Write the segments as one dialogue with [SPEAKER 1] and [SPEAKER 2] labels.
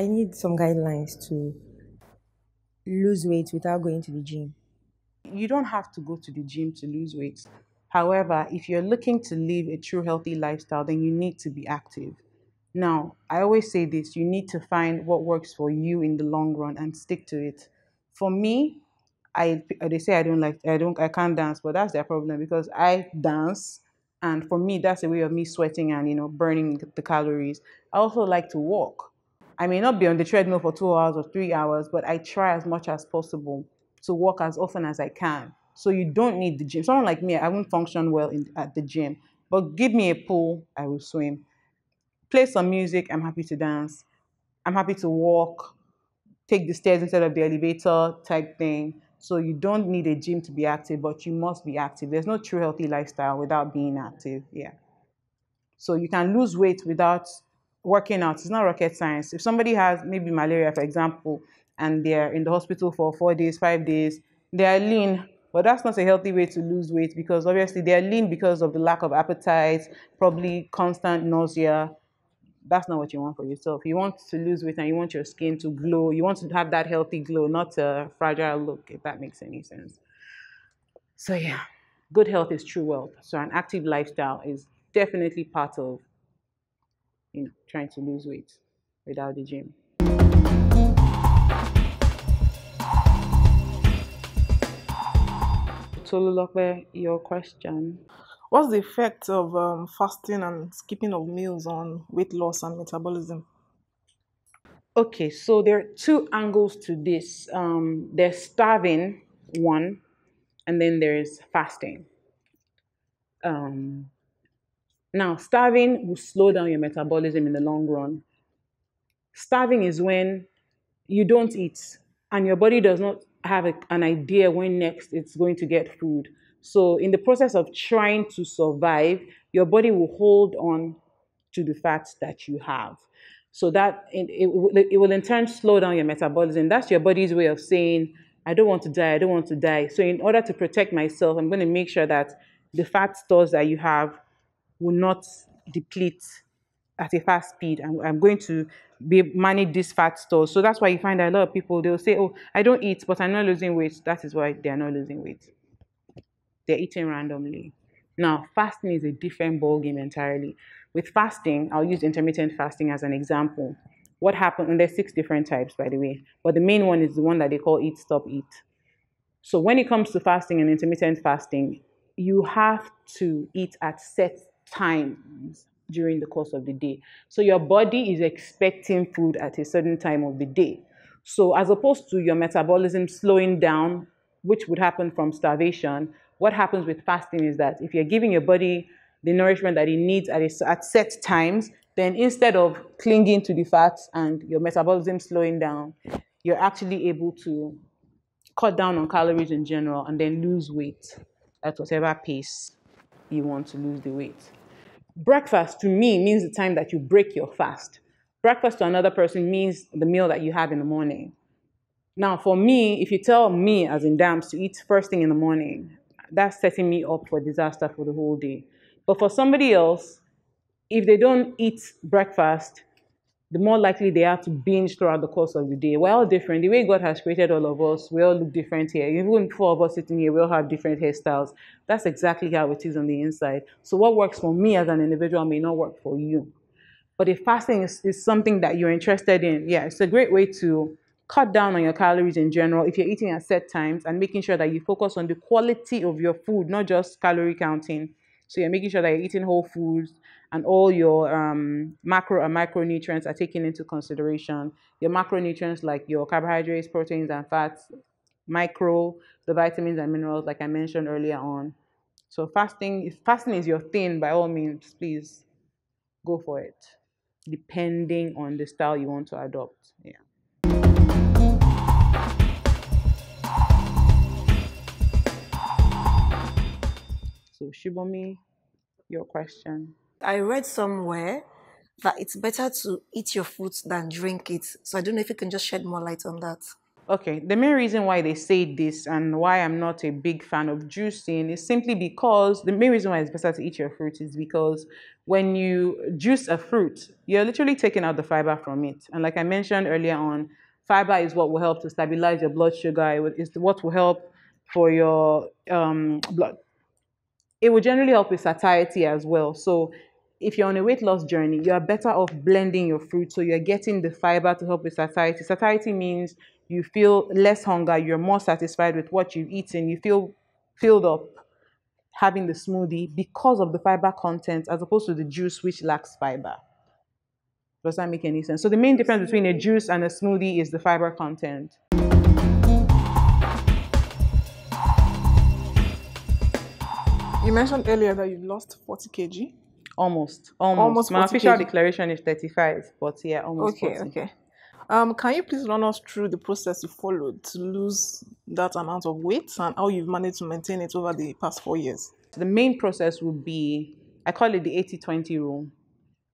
[SPEAKER 1] I need some guidelines to lose weight without going to the gym.
[SPEAKER 2] You don't have to go to the gym to lose weight. However, if you're looking to live a true healthy lifestyle, then you need to be active. Now, I always say this, you need to find what works for you in the long run and stick to it. For me, they say I can't dance, but that's their problem because I dance, and for me that's a way of me sweating and burning the calories. I also like to walk. I may not be on the treadmill for 2 hours or 3 hours, but I try as much as possible to walk as often as I can. So you don't need the gym. Someone like me, I won't function well at the gym, but give me a pool, I will swim. Play some music, I'm happy to dance. I'm happy to walk, take the stairs instead of the elevator type thing. So you don't need a gym to be active, but you must be active. There's no true healthy lifestyle without being active. Yeah. So you can lose weight without working out. It's not rocket science. If somebody has maybe malaria, for example, and they're in the hospital for 4 days, 5 days, they are lean. But that's not a healthy way to lose weight because obviously they are lean because of the lack of appetite, probably constant nausea. That's not what you want for yourself. You want to lose weight and you want your skin to glow. You want to have that healthy glow, not a fragile look, if that makes any sense. So yeah, good health is true wealth. So an active lifestyle is definitely part of trying to lose weight without the gym. Tolulope, your question.
[SPEAKER 3] What's the effect of fasting and skipping of meals on weight loss and metabolism?
[SPEAKER 2] Okay, so there are two angles to this. There's starving, one, and then there's fasting. Um, Now, starving will slow down your metabolism in the long run. Starving is when you don't eat and your body does not have an idea when next it's going to get food. So, in the process of trying to survive, your body will hold on to the fats that you have. So that it will in turn slow down your metabolism. That's your body's way of saying, I don't want to die, I don't want to die. So in order to protect myself, I'm going to make sure that the fat stores that you have will not deplete at a fast speed. I'm going to be manage these fat stores. So that's why you find that a lot of people, they'll say, oh, I don't eat, but I'm not losing weight. That is why they're not losing weight. They're eating randomly. Now, fasting is a different ballgame entirely. With fasting, I'll use intermittent fasting as an example. What happens, and there's 6 different types, by the way, but the main one is the one that they call eat, stop, eat. So when it comes to fasting and intermittent fasting, you have to eat at set times during the course of the day. So your body is expecting food at a certain time of the day. So as opposed to your metabolism slowing down, which would happen from starvation, what happens with fasting is that if you're giving your body the nourishment that it needs at set times, then instead of clinging to the fats and your metabolism slowing down, you're actually able to cut down on calories in general and then lose weight at whatever pace you want to lose the weight. Breakfast to me means the time that you break your fast. Breakfast to another person means the meal that you have in the morning. Now, for me, if you tell me, as in Dams, to eat first thing in the morning, that's setting me up for disaster for the whole day. But for somebody else, if they don't eat breakfast, the more likely they are to binge throughout the course of the day. We're all different. The way God has created all of us, we all look different here. Even 4 of us sitting here, we all have different hairstyles. That's exactly how it is on the inside. So what works for me as an individual may not work for you. But if fasting is something that you're interested in, yeah, it's a great way to cut down on your calories in general if you're eating at set times and making sure that you focus on the quality of your food, not just calorie counting. So you're making sure that you're eating whole foods and all your macro and micronutrients are taken into consideration. Your macronutrients like your carbohydrates, proteins, and fats, micro, the vitamins and minerals like I mentioned earlier on. So fasting, if fasting is your thing, by all means, please go for it, depending on the style you want to adopt. Yeah. So Shibomi, your question.
[SPEAKER 4] I read somewhere that it's better to eat your food than drink it. So I don't know if you can just shed more light on that.
[SPEAKER 2] Okay, the main reason why they say this and why I'm not a big fan of juicing is simply because the main reason why it's better to eat your fruit is because when you juice a fruit, you're literally taking out the fiber from it. And like I mentioned earlier on, fiber is what will help to stabilize your blood sugar. It's what will help for your blood. It will generally help with satiety as well. So if you're on a weight loss journey, you are better off blending your fruit. So you're getting the fiber to help with satiety. Satiety means you feel less hunger, you're more satisfied with what you've eaten, you feel filled up having the smoothie because of the fiber content as opposed to the juice which lacks fiber. Does that make any sense? So the main difference between a juice and a smoothie is the fiber content.
[SPEAKER 3] You mentioned earlier that you've lost 40 kg.
[SPEAKER 2] Almost.
[SPEAKER 3] Almost
[SPEAKER 2] My
[SPEAKER 3] 40
[SPEAKER 2] official
[SPEAKER 3] kg.
[SPEAKER 2] declaration is 35, but yeah, almost
[SPEAKER 3] Okay,
[SPEAKER 2] 40.
[SPEAKER 3] okay. Can you please run us through the process you followed to lose that amount of weight and how you've managed to maintain it over the past 4 years?
[SPEAKER 2] The main process would be, I call it the 80-20 rule.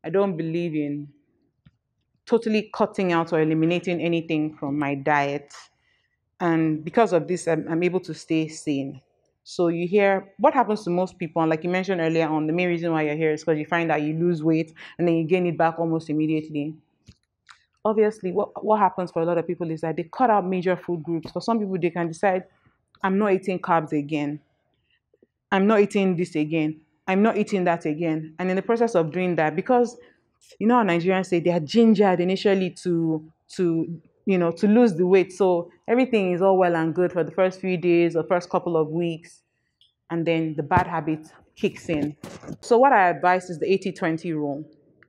[SPEAKER 2] I don't believe in totally cutting out or eliminating anything from my diet. And because of this, I'm able to stay sane. So you hear what happens to most people, and like you mentioned earlier on, the main reason why you're here is because you find out you lose weight and then you gain it back almost immediately. Obviously, what happens for a lot of people is that they cut out major food groups. For some people, they can decide, I'm not eating carbs again. I'm not eating this again. I'm not eating that again. And in the process of doing that, because you know how Nigerians say they are gingered initially to lose the weight. So everything is all well and good for the first few days or first couple of weeks, and then the bad habit kicks in. So what I advise is the 80-20 rule.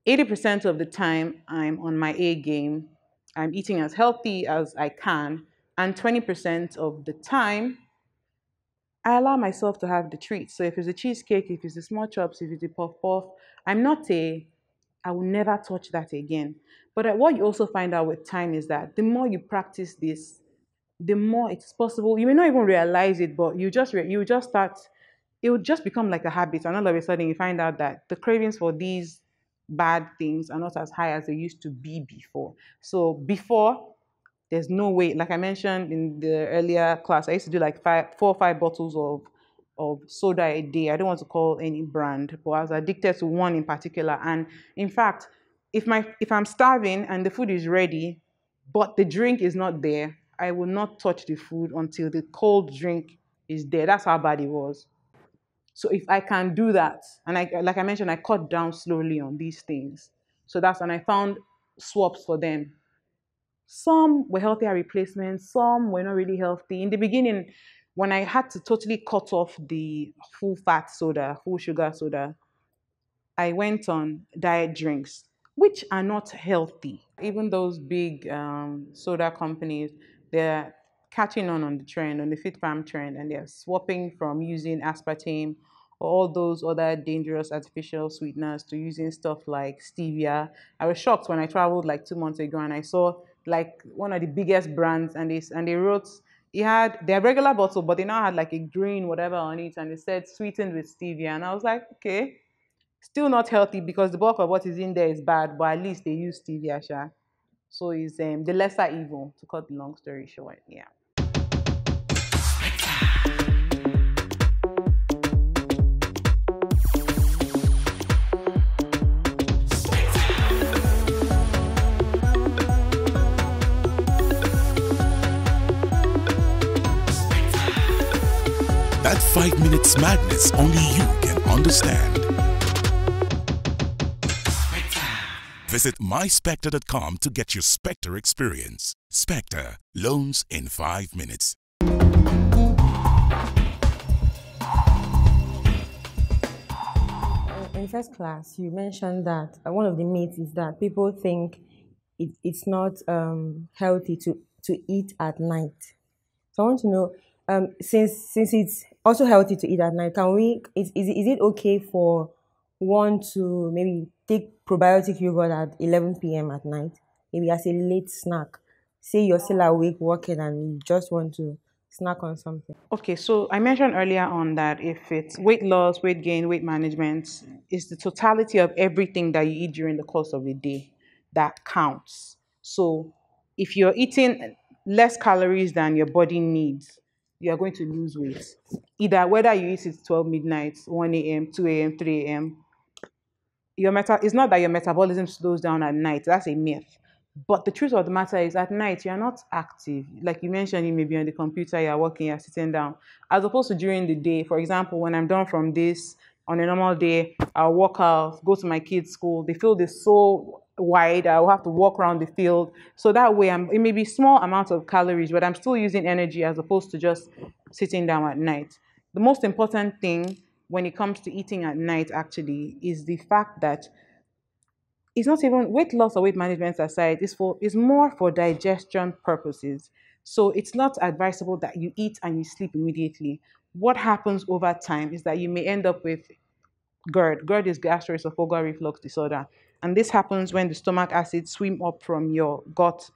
[SPEAKER 2] 80% of the time I'm on my A game, I'm eating as healthy as I can, and 20% of the time I allow myself to have the treats. So if it's a cheesecake, if it's a small chops, if it's a puff puff, I'm not a, I will never touch that again. But what you also find out with time is that the more you practice this, the more it's possible. You may not even realize it, but you just start. It will just become like a habit, and all of a sudden you find out that the cravings for these bad things are not as high as they used to be before. So before, there's no way. Like I mentioned in the earlier class, I used to do like 4 or 5 bottles of soda a day. I don't want to call any brand, but I was addicted to one in particular. And in fact, if I'm starving and the food is ready, but the drink is not there, I will not touch the food until the cold drink is there. That's how bad it was. So if I can do that, and like I mentioned, I cut down slowly on these things. So that's when I found swaps for them. Some were healthier replacements, some were not really healthy. In the beginning, when I had to totally cut off the full fat soda, full sugar soda, I went on diet drinks, which are not healthy. Even those big soda companies, they're catching on the trend, on the fit farm trend, and they're swapping from using aspartame or all those other dangerous artificial sweeteners to using stuff like stevia. I was shocked when I traveled like 2 months ago and I saw like one of the biggest brands, and they wrote it had their regular bottle, but they now had like a green whatever on it, and it said sweetened with stevia, and I was like, okay, still not healthy because the bulk of what is in there is bad, but at least they use stevia, sha. So it's the lesser evil, to cut the long story short. Yeah.
[SPEAKER 5] That 5 minutes madness only you can understand. Visit myspector.com to get your Spectre experience. Spectre, loans in 5 minutes.
[SPEAKER 1] In first class, you mentioned that one of the myths is that people think it's not healthy to eat at night. So I want to know, since it's also healthy to eat at night, is it okay for one to maybe take probiotic yogurt at 11 p.m. at night, maybe as a late snack? Say you're still awake working and you just want to snack on something.
[SPEAKER 2] Okay, so I mentioned earlier on that if it's weight loss, weight gain, weight management, it's the totality of everything that you eat during the course of the day that counts. So if you're eating less calories than your body needs, you are going to lose weight. Either whether you eat it 12 midnight, 1 a.m., 2 a.m., 3 a.m., it's not that your metabolism slows down at night. That's a myth. But the truth of the matter is, at night you're not active. Like you mentioned, you may be on the computer, you're working, you're sitting down, as opposed to during the day. For example, when I'm done from this on a normal day, I'll walk out, go to my kids' school. The field is so wide, I will have to walk around the field. So that way, it may be small amounts of calories, but I'm still using energy as opposed to just sitting down at night. The most important thing when it comes to eating at night actually is the fact that it's not even weight loss or weight management aside, it's more for digestion purposes. So it's not advisable that you eat and you sleep immediately. What happens over time is that you may end up with GERD. GERD is gastroesophageal reflux disorder. And this happens when the stomach acids swim up from your gut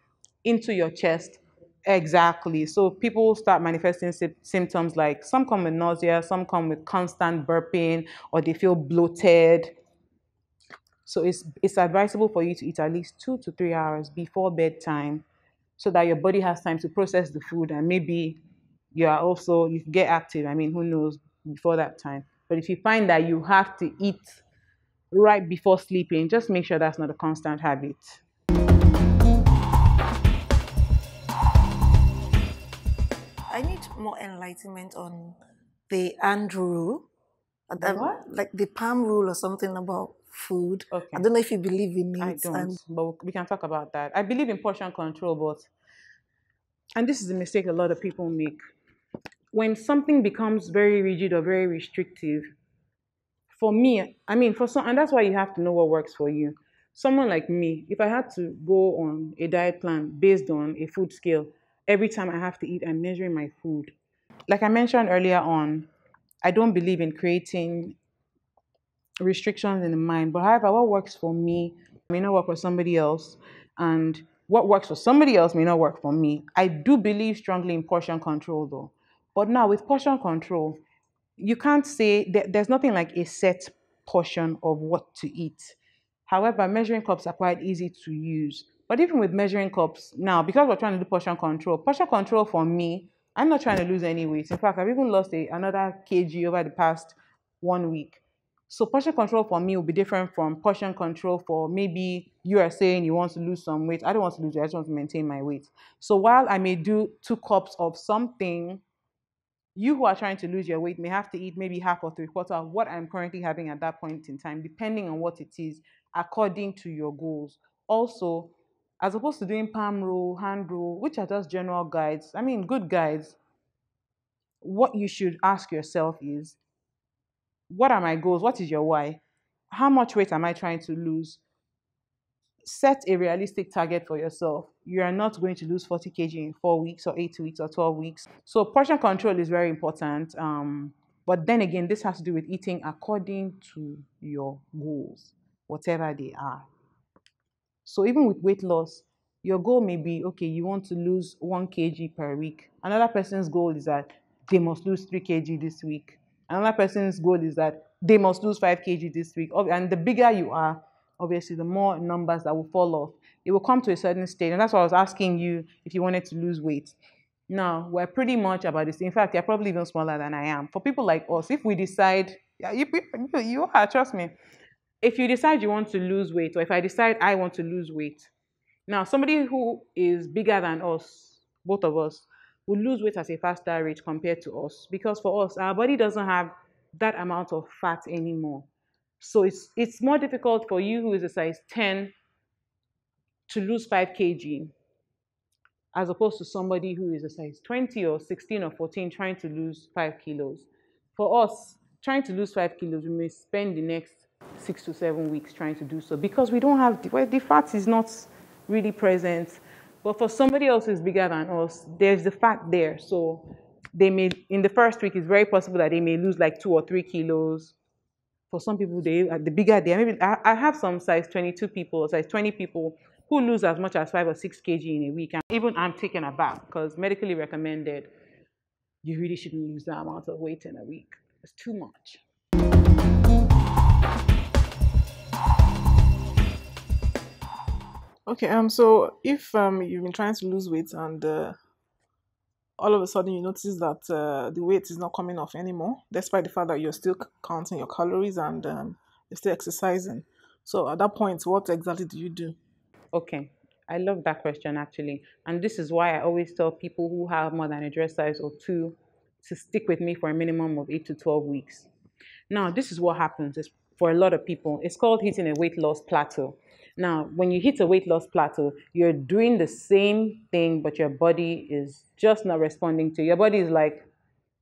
[SPEAKER 2] into your chest. Exactly. So people start manifesting symptoms like some come with nausea, some come with constant burping, or they feel bloated. So it's advisable for you to eat at least 2 to 3 hours before bedtime so that your body has time to process the food, and maybe you get active. I mean, who knows before that time. But if you find that you have to eat right before sleeping, just make sure that's not a constant habit.
[SPEAKER 4] I need more enlightenment on the and rule,
[SPEAKER 2] What?
[SPEAKER 4] like the palm rule or something about food.
[SPEAKER 2] Okay.
[SPEAKER 4] I don't know if you believe in it.
[SPEAKER 2] I don't, but we can talk about that. I believe in portion control, and this is a mistake a lot of people make. When something becomes very rigid or very restrictive, for me, I mean, for some, and that's why you have to know what works for you. Someone like me, if I had to go on a diet plan based on a food scale, every time I have to eat, I'm measuring my food. Like I mentioned earlier on, I don't believe in creating restrictions in the mind. But however, what works for me may not work for somebody else. And what works for somebody else may not work for me. I do believe strongly in portion control though. But now with portion control, you can't say there's nothing like a set portion of what to eat. However, measuring cups are quite easy to use. But even with measuring cups, now because we're trying to do portion control for me, I'm not trying to lose any weight. In fact, I've even lost another kg over the past 1 week. So portion control for me will be different from portion control for maybe you are saying you want to lose some weight. I don't want to lose weight. I just want to maintain my weight. So while I may do 2 cups of something, you who are trying to lose your weight may have to eat maybe half or 3/4 of what I'm currently having at that point in time, depending on what it is, according to your goals. Also, as opposed to doing palm rule, hand rule, which are just general guides, I mean, good guides, what you should ask yourself is, what are my goals? What is your why? How much weight am I trying to lose? Set a realistic target for yourself. You are not going to lose 40 kg in 4 weeks or 8 weeks or 12 weeks. So portion control is very important. But then again, this has to do with eating according to your goals, whatever they are. So even with weight loss, your goal may be, okay, you want to lose 1 kg per week. Another person's goal is that they must lose 3 kg this week. Another person's goal is that they must lose 5 kg this week. And the bigger you are, obviously, the more numbers that will fall off. It will come to a certain state. And that's why I was asking you if you wanted to lose weight. Now, we're pretty much about this. In fact, you're probably even smaller than I am. For people like us, if we decide, you are, trust me. If you decide you want to lose weight, or if I decide I want to lose weight, now somebody who is bigger than us, both of us, will lose weight at a faster rate compared to us. Because for us, our body doesn't have that amount of fat anymore. So it's more difficult for you who is a size 10 to lose 5 kg as opposed to somebody who is a size 20 or 16 or 14 trying to lose 5 kilos. For us, trying to lose 5 kilos, we may spend the next 6 to 7 weeks trying to do so because we don't have, the fat is not really present. But for somebody else who's bigger than us, there's the fat there. So they may, in the first week, it's very possible that they may lose like 2 or 3 kilos. For some people, the bigger they are, maybe I have some size 22 people, size 20 people who lose as much as 5 or 6 kg in a week. And even I'm taken aback because medically recommended, you really shouldn't lose that amount of weight in a week. It's too much.
[SPEAKER 3] Okay, so if you've been trying to lose weight and all of a sudden you notice that the weight is not coming off anymore, despite the fact that you're still counting your calories and you're still exercising. So at that point, what exactly do you do?
[SPEAKER 2] Okay, I love that question actually. And this is why I always tell people who have more than a dress size or two to stick with me for a minimum of 8 to 12 weeks. Now, this is what happens is for a lot of people, it's called hitting a weight loss plateau. Now, when you hit a weight loss plateau, you're doing the same thing, but your body is just not responding to it. Your body is like,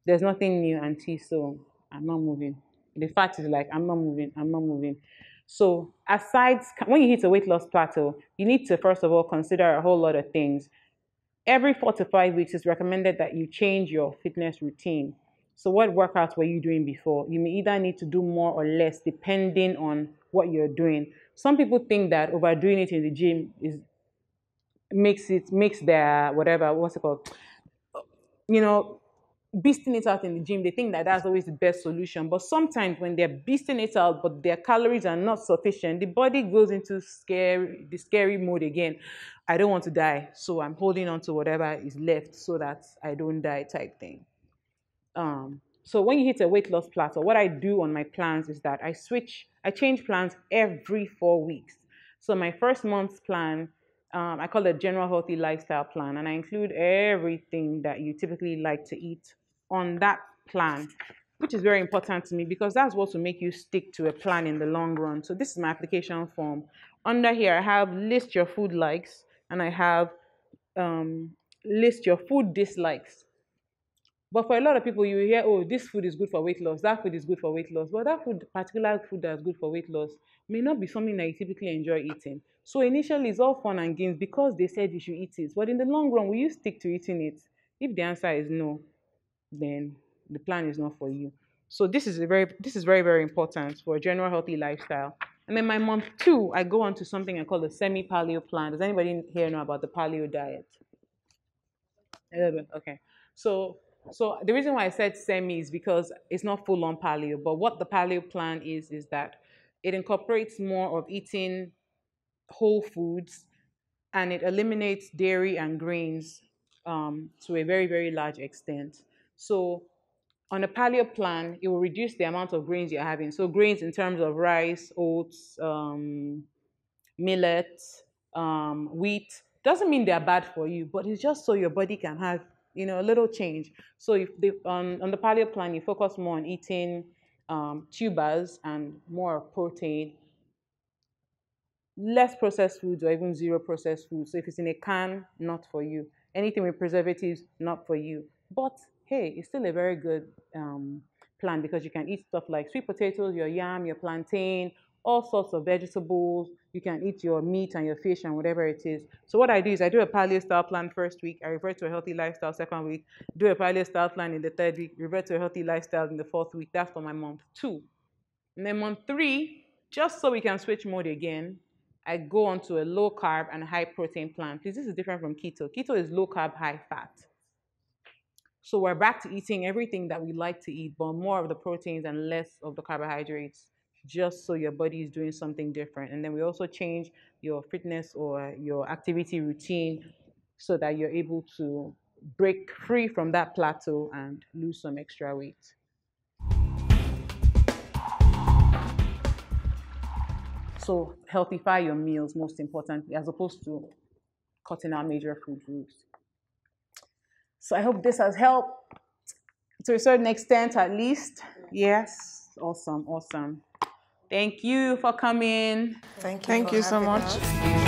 [SPEAKER 2] there's nothing new, auntie, so I'm not moving. The fact is like, I'm not moving, I'm not moving. So, aside, when you hit a weight loss plateau, you need to first of all consider a whole lot of things. Every 4 to 5 weeks, it's recommended that you change your fitness routine. So, what workouts were you doing before? You may either need to do more or less depending on what you're doing. Some people think that overdoing it in the gym is makes their whatever, what's it called, you know, beasting it out in the gym. They think that that's always the best solution. But sometimes when they're beasting it out, but their calories are not sufficient, the body goes into the scary mode again. I don't want to die, so I'm holding on to whatever is left so that I don't die type thing. So when you hit a weight loss plateau, what I do on my plans is that I change plans every 4 weeks. So my first month's plan, I call it general healthy lifestyle plan, and I include everything that you typically like to eat on that plan, which is very important to me because that's what will make you stick to a plan in the long run. So this is my application form. Under here, I have list your food likes, and I have list your food dislikes. But for a lot of people, you will hear, oh, this food is good for weight loss, that food is good for weight loss. But that food, particular food that's good for weight loss, may not be something that you typically enjoy eating. So initially, it's all fun and games because they said you should eat it. But in the long run, will you stick to eating it? If the answer is no, then the plan is not for you. So this is very, very important for a general healthy lifestyle. And then my month two, I go on to something I call the semi-paleo plan. Does anybody here know about the paleo diet? A little bit. Okay. So so the reason why I said semi is because it's not full on paleo, but what the paleo plan is that it incorporates more of eating whole foods and it eliminates dairy and grains to a very, very large extent. So on a paleo plan, it will reduce the amount of grains you're having. So grains in terms of rice, oats, millet, wheat. Doesn't mean they're bad for you, but it's just so your body can have, a little change. So if on the paleo plan, you focus more on eating tubers and more protein, less processed foods or even zero processed foods. So if it's in a can, not for you. Anything with preservatives, not for you. But hey, it's still a very good plan because you can eat stuff like sweet potatoes, your yam, your plantain, all sorts of vegetables. You can eat your meat and your fish and whatever it is. So what I do is I do a paleo style plan first week. I revert to a healthy lifestyle second week. Do a paleo style plan in the third week. Revert to a healthy lifestyle in the fourth week. That's for my month two. And then month three, just so we can switch mode again, I go on to a low carb and high protein plan. Please, this is different from keto. Keto is low carb, high fat. So we're back to eating everything that we like to eat, but more of the proteins and less of the carbohydrates, just so your body is doing something different. And then we also change your fitness or your activity routine so that you're able to break free from that plateau and lose some extra weight. So healthify your meals most importantly, as opposed to cutting out major food groups. So I hope this has helped to a certain extent at least. Yes. Awesome. Awesome. Thank you for coming.
[SPEAKER 4] Thank you
[SPEAKER 3] Thank
[SPEAKER 4] for
[SPEAKER 3] you so
[SPEAKER 4] having
[SPEAKER 3] much.
[SPEAKER 4] us.